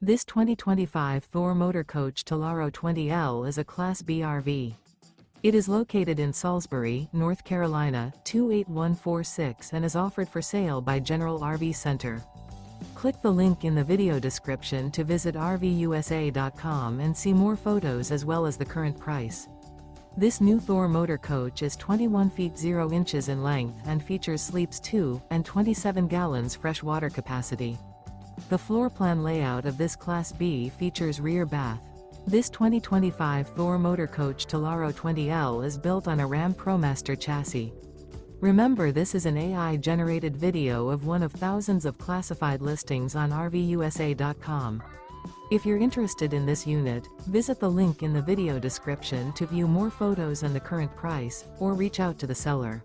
This 2025 Thor Motor Coach Tellaro 20L is a Class B RV. It is located in Salisbury, North Carolina, 28146 and is offered for sale by General RV Center. Click the link in the video description to visit RVUSA.com and see more photos as well as the current price. This new Thor Motor Coach is 21 feet 0 inches in length and features sleeps 2 and 27 gallons fresh water capacity. The floor plan layout of this Class B features rear bath. This 2025 Thor Motor Coach Tellaro 20L is built on a RAM ProMaster chassis. Remember, this is an AI-generated video of one of thousands of classified listings on RVUSA.com. If you're interested in this unit, visit the link in the video description to view more photos and the current price, or reach out to the seller.